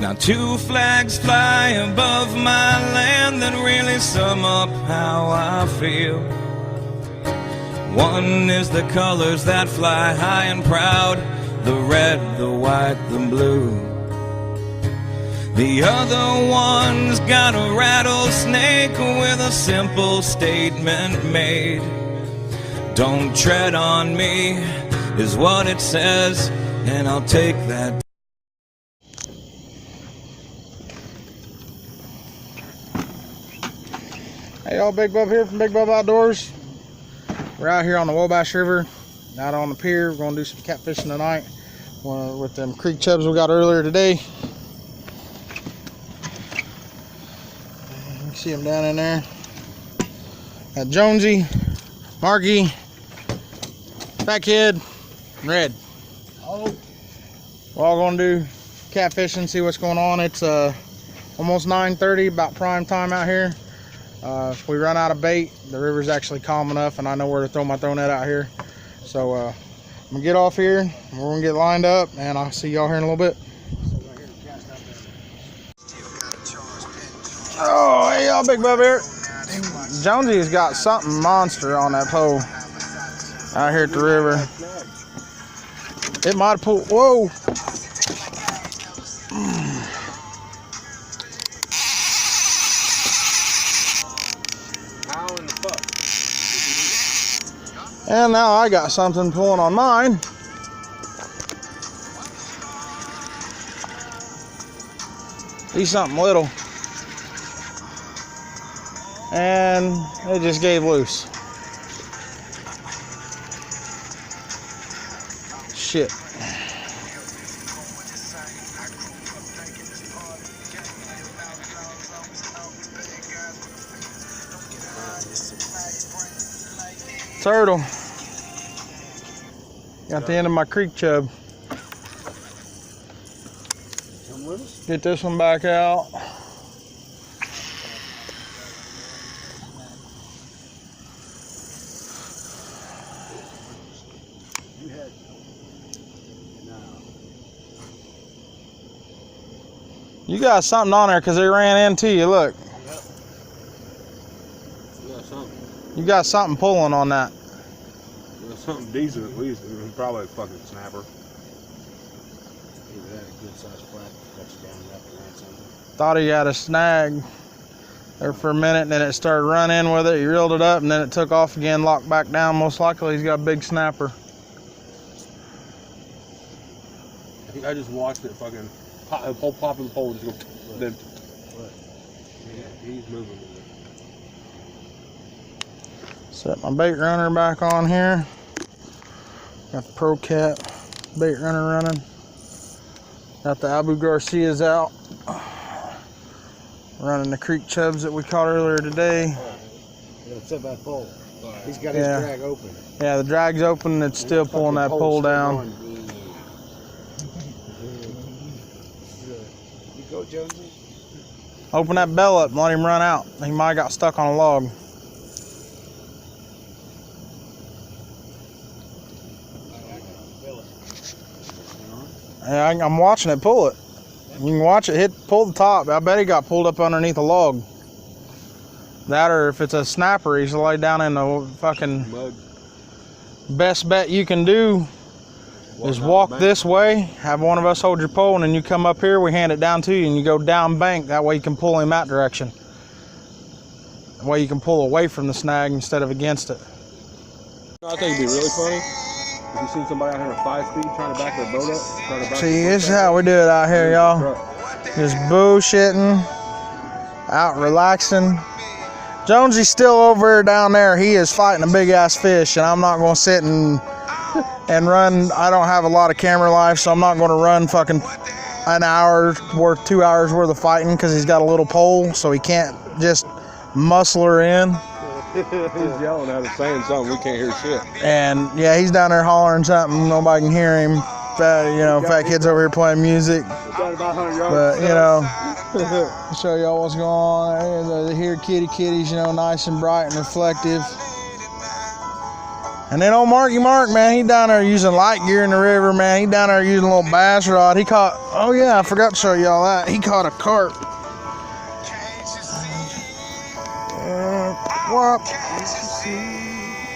Now two flags fly above my land that really sum up how I feel. One is the colors that fly high and proud, the red, the white, the blue. The other one's got a rattlesnake with a simple statement made. Don't tread on me is what it says, and I'll take that. Hey y'all, Big Bub here from Big Bub Outdoors. We're out here on the Wabash River, out on the pier. We're gonna do some catfishing tonight with them creek chubs we got earlier today. You can see them down in there. Got Jonesy, Marky, Fat Kid, and Red. We're all gonna do catfishing, see what's going on. It's almost 9:30, about prime time out here. If we run out of bait, the river's actually calm enough and I know where to throw my throw net out here. So I'm gonna get off here, we're gonna get lined up, and I'll see y'all here in a little bit. Oh, hey y'all, Big Bub here. Jonesy's got something monster on that pole out here at the river. It might have pulled, whoa. And now I got something pulling on mine. He's something little. And it just gave loose. Shit. Turtle. Got the end of my creek chub. Get this one back out. You got something on there because they ran into you, look. You got something pulling on that. Something decent at least. Probably a fucking snapper. Thought he had a snag there for a minute, and then it started running with it. He reeled it up, and then it took off again, locked back down. Most likely he's got a big snapper. I think I just watched it fucking pop in the pole. Just go, then he's moving. Set my bait runner back on here. Got the Pro Cat bait runner running. Got the Abu Garcias out. Running the creek chubs that we caught earlier today. Yeah, it's up that pole. He's got his drag open. Yeah, the drag's open and it's still pulling that pole down. You go, Jonesy. Open that bell up and let him run out. He might have got stuck on a log. Yeah, I'm watching it pull it. You can watch it pull the top. I bet he got pulled up underneath a log. That, or if it's a snapper, he's laid down in the fucking mud. Best bet you can do is walk this way, have one of us hold your pole, and then you come up here, we hand it down to you, and you go down bank. That way you can pull him that direction. That way you can pull away from the snag instead of against it. I think it'd be really funny if you seen somebody out here at 5 speed trying to back their boat up. See, this is how we do it out here, y'all. Just bullshitting, out relaxing. Jonesy's still over down there. He is fighting a big ass fish, and I'm not gonna sit and run. I don't have a lot of camera life, so I'm not gonna run fucking an hour worth, 2 hours worth of fighting, because he's got a little pole, so he can't just muscle her in. He's yelling at us, saying something, we can't hear shit. And yeah, he's down there hollering something, nobody can hear him. Fat Kid's over here playing music. But I'll show y'all what's going on. Here kitties, nice and bright and reflective. And then old Marky Mark, man, he down there using light gear in the river, man. He down there using a little bass rod. He caught, oh yeah, I forgot to show y'all that. He caught a carp. What?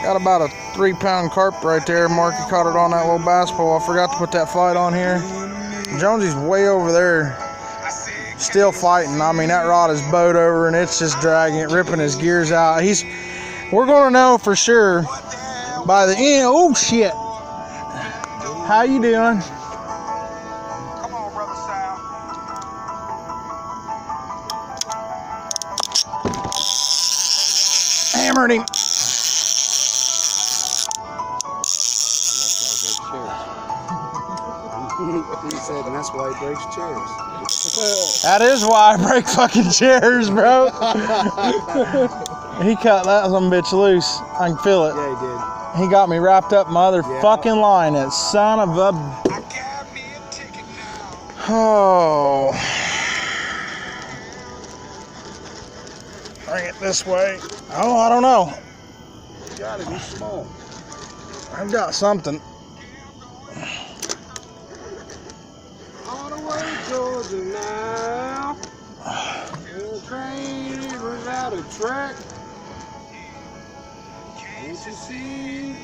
Got about a 3-pound carp right there. Marky caught it on that little bass pole. I forgot to put that flight on here. Jonesy's way over there, still fighting. I mean, that rod is bowed over and it's just dragging it, ripping his gears out. We're gonna know for sure by the end. Oh shit! How you doing? Come on, brother Sal. Hammered him. He said, and that's why he breaks chairs. That is why I break fucking chairs, bro. He cut that some bitch loose. I can feel it. Yeah, he did. He got me wrapped up in my other fucking line. That son of a. Oh. Bring it this way. Oh, I don't know. You got it. He's small. I've got something. On the way to Georgia now. The train was out of track. Can't you see?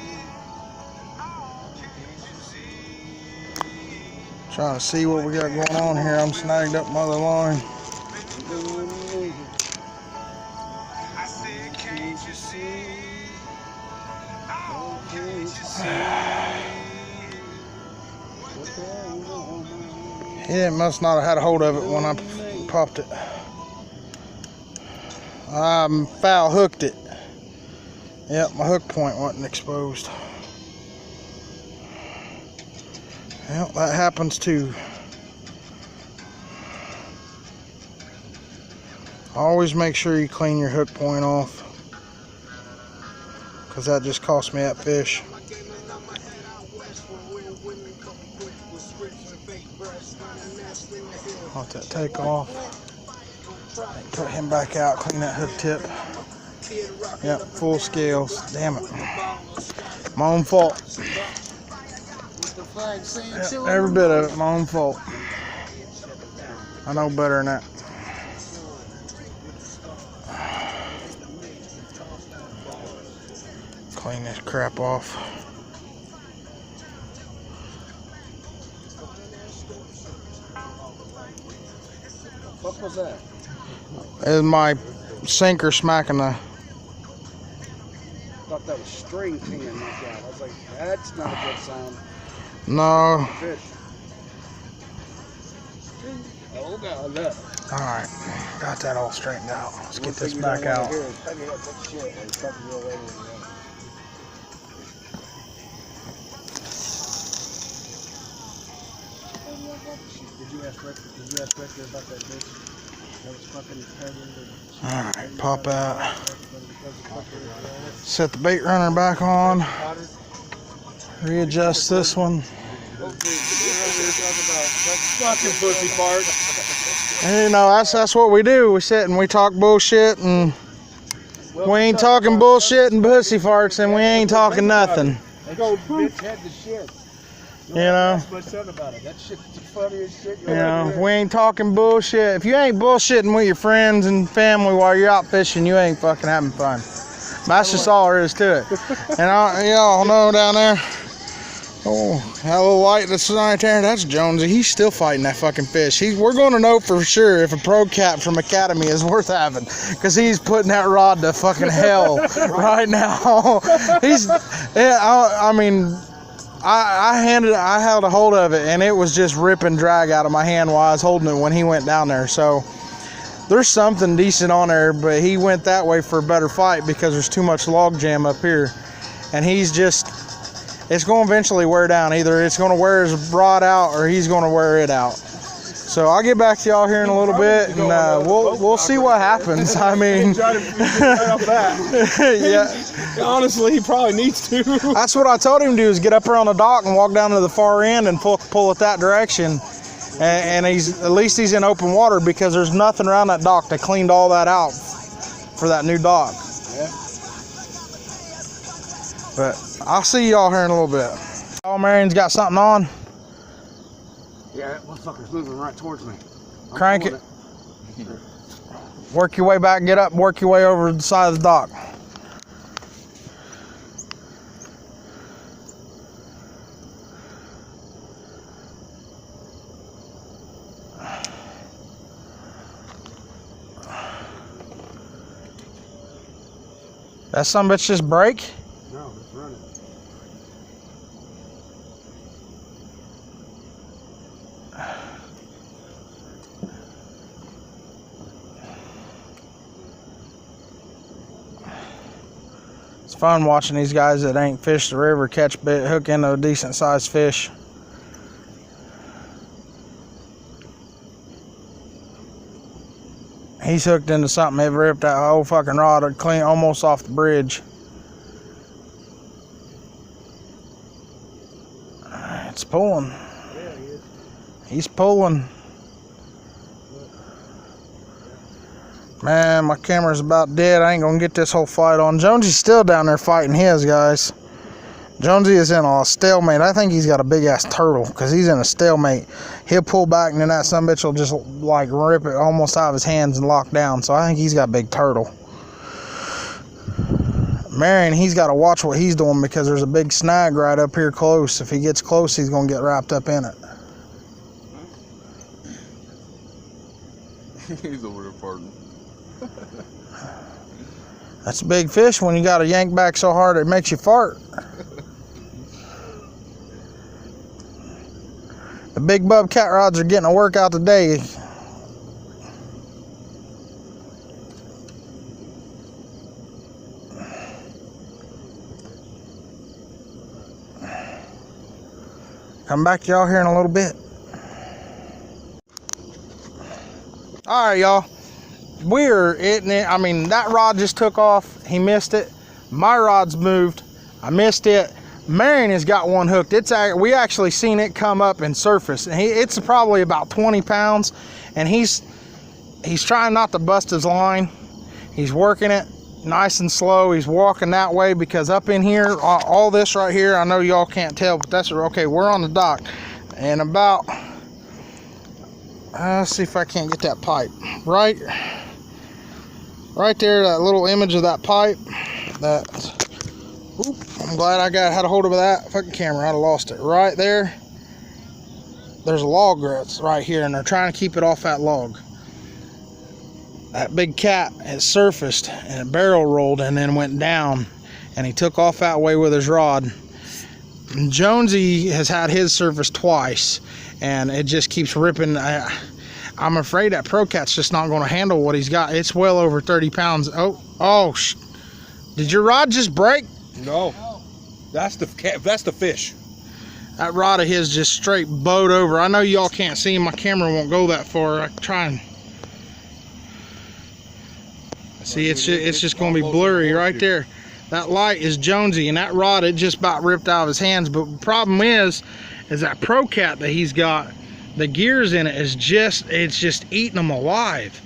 Trying to see what we got going on here. I'm snagged up my other line. I said, can't you see? Oh, can't you see? He must not have had a hold of it when I popped it. I foul hooked it. Yep, my hook point wasn't exposed. Well, that happens too. Always make sure you clean your hook point off, because that just cost me that fish. Let that take off. Put him back out, clean that hook tip. Yep, full scales. Damn it. My own fault. Yep, every bit of it, my own fault. I know better than that. Clean this crap off. What was that? Is my sinker smacking the. I thought that was string pinging like that. I was like, that's not a good sound. No. Fish. Oh, God, look. Alright, got that all straightened out. Let's get this back out. Did you ask Rick about that bitch? That was fucking pregnant. Alright, pop out. Set the bait runner back on. Readjust this one. Fucking pussy fart. And, you know, that's what we do. We sit and we talk bullshit, and we ain't talking bullshit and pussy farts, and we ain't talking nothing. That old bitch had the shit. You know? That's my son about it. That shit's the funniest shit. You know, we ain't talking bullshit. If you ain't bullshitting with your friends and family while you're out fishing, you ain't fucking having fun. That's just all there is to it. And y'all know down there, oh, that little light that's right there, that's Jonesy. He's still fighting that fucking fish. We're going to know for sure if a pro cat from Academy is worth having, because he's putting that rod to fucking hell right now. I held a hold of it, and it was just ripping drag out of my hand while I was holding it when he went down there. So there's something decent on there, but he went that way for a better fight because there's too much log jam up here, and it's going to eventually wear down. Either it's going to wear his rod out or he's going to wear it out. So I'll get back to y'all here in a little bit, and we'll see what happens. I mean, yeah. Honestly, he probably needs to. That's what I told him to do, is get up here on the dock and walk down to the far end and pull it that direction. And at least he's in open water, because there's nothing around that dock. They cleaned all that out for that new dock. Yeah. But I'll see y'all here in a little bit. Oh, Marion's got something on. Yeah, that motherfucker's moving right towards me. Crank it. Work your way back, get up, work your way over to the side of the dock. That sumbitch just break? No, it's running. It's fun watching these guys that ain't fished the river catch bait, hook into a decent sized fish. He's hooked into something. It ripped that whole fucking rod clean almost off the bridge. It's pulling. Yeah, he is. He's pulling. Man, my camera's about dead. I ain't gonna get this whole fight on. Jonesy's still down there fighting his, guys. Jonesy is in a stalemate. I think he's got a big ass turtle because he's in a stalemate. He'll pull back and then that sumbitch will just like rip it almost out of his hands and lock down. So I think he's got a big turtle. Marion, he's got to watch what he's doing because there's a big snag right up here close. If he gets close, he's gonna get wrapped up in it. He's over there farting. That's a big fish when you got to yank back so hard it makes you fart. The big bub cat rods are getting a workout today. Come back to y'all here in a little bit. All right, y'all. We're hitting it. I mean, that rod just took off. He missed it. My rod's moved. I missed it. Marion has got one hooked. We actually seen it come up and surface. And it's probably about 20 pounds. And he's trying not to bust his line. He's working it nice and slow. He's walking that way because up in here, all this right here, I know y'all can't tell, but that's okay. We're on the dock. And about, let's see if I can't get that pipe. Right there, that little image of that pipe. I'm glad I had a hold of that fucking camera. I'd have lost it. Right there, there's a log that's right here, and they're trying to keep it off that log. That big cat has surfaced and it barrel rolled and then went down, and he took off that way with his rod. And Jonesy has had his surface twice, and it just keeps ripping. I'm afraid that Pro Cat's just not going to handle what he's got. It's well over 30 pounds. Did your rod just break? No, that's the fish. That rod of his just straight bowed over. I know y'all can't see him. My camera won't go that far. I try and see. It's just going to be blurry right there. That light is Jonesy, and that rod, it just about ripped out of his hands. But the problem is that Pro Cat that he's got, the gears in it it's just eating him alive.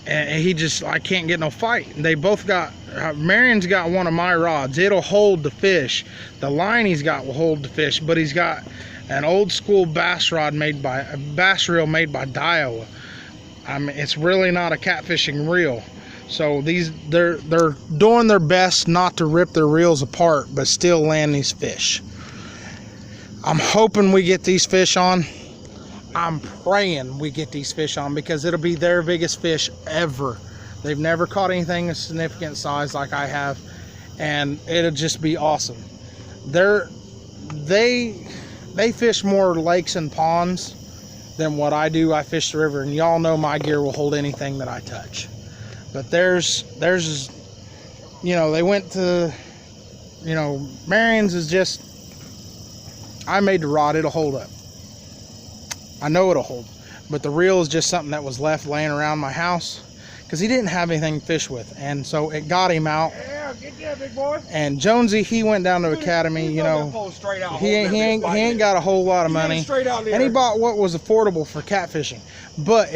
And I can't get no fight. They both got, Marion's got one of my rods. It'll hold the fish. The line he's got will hold the fish, but he's got an old school bass reel made by Daiwa. I mean, it's really not a catfishing reel. So they're doing their best not to rip their reels apart, but still land these fish. I'm hoping we get these fish on. I'm praying we get these fish on because it'll be their biggest fish ever. They've never caught anything of significant size like I have, and it'll just be awesome. They fish more lakes and ponds than what I do. I fish the river, and y'all know my gear will hold anything that I touch. But there's they went to, Marion's is just, I made the rod, it'll hold up. I know it'll hold, but the reel is just something that was left laying around my house because he didn't have anything to fish with, and so it got him out. Yeah, get that, big boy. And Jonesy, he went down to Academy. He ain't got a whole lot of money, and he bought what was affordable for catfishing. But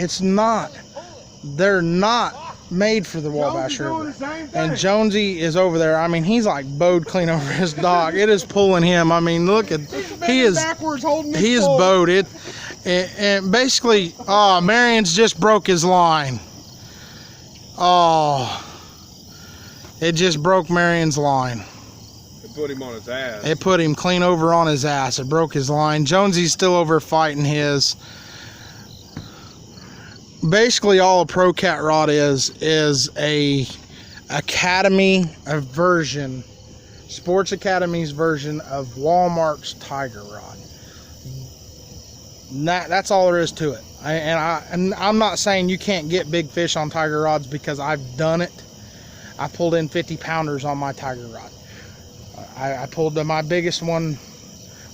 they're not made for the Wabash doing River. the same thing. And Jonesy is over there. I mean, he's like bowed clean over his dock. It is pulling him. I mean, look at, he is backwards holding this he is pole. bowed. And basically, oh, Marion's just broke his line. Oh, it just broke Marion's line. It put him on his ass. It put him clean over on his ass. It broke his line. Jonesy's still over fighting his. Basically, all a Pro Cat rod is a Academy version, Sports Academy's version of Walmart's Tiger rod. That's all there is to it. And I'm not saying you can't get big fish on Tiger rods, because I've done it. I pulled in 50 pounders on my Tiger rod. I pulled my biggest one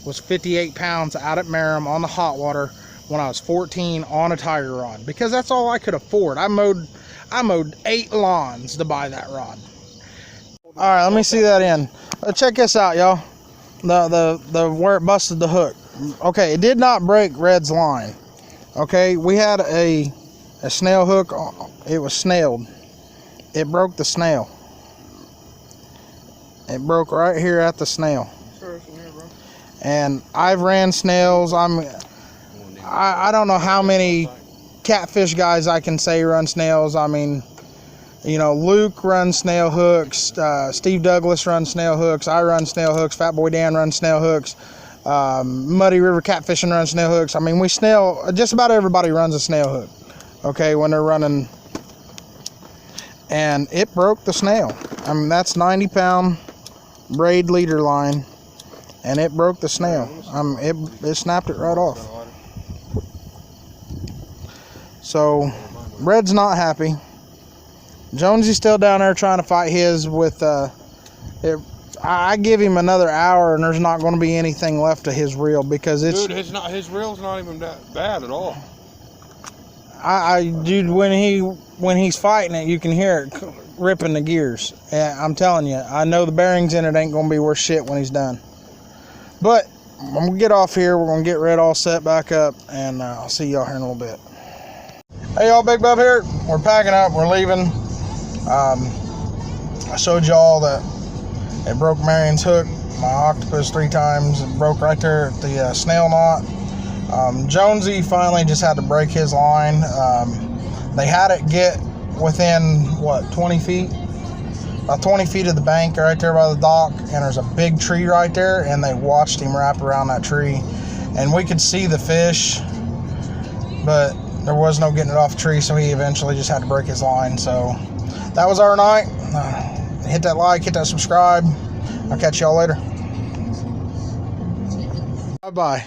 was 58 pounds out at Merrim on the hot water when I was 14 on a Tiger rod, because that's all I could afford. I mowed 8 lawns to buy that rod. All right, let me see that in. Check this out, y'all. The where it busted the hook. Okay, it did not break Red's line. Okay, we had a snail hook. It was snailed. It broke the snail. It broke right here at the snail. And I've ran snails. I don't know how many catfish guys I can say run snails. I mean, you know, Luke runs snail hooks. Steve Douglas runs snail hooks. I run snail hooks. Fat Boy Dan runs snail hooks. Muddy River Catfishing runs snail hooks. I mean, just about everybody runs a snail hook, okay, when they're running. And it broke the snail. I mean, that's 90-pound braid leader line, and it broke the snail. It snapped it right off. So Red's not happy. Jonesy's still down there trying to fight his with I give him another hour and there's not going to be anything left of his reel, because it's, dude, his reel's not even that bad at all. Dude, when he's fighting it, you can hear it ripping the gears. And I'm telling you, I know the bearings in it ain't going to be worth shit when he's done. But I'm going to get off here. We're going to get Red all set back up, and I'll see y'all here in a little bit. Hey y'all, Big Bub here. We're packing up. We're leaving. I showed y'all that it broke Marion's hook, my octopus 3 times. It broke right there at the snail knot. Jonesy finally just had to break his line. They had it get within, 20 feet? About 20 feet of the bank right there by the dock, and there's a big tree right there, and they watched him wrap around that tree. And we could see the fish, but there was no getting it off the tree, so he eventually just had to break his line. So that was our night. Hit that like, hit that subscribe. I'll catch y'all later. Bye-bye.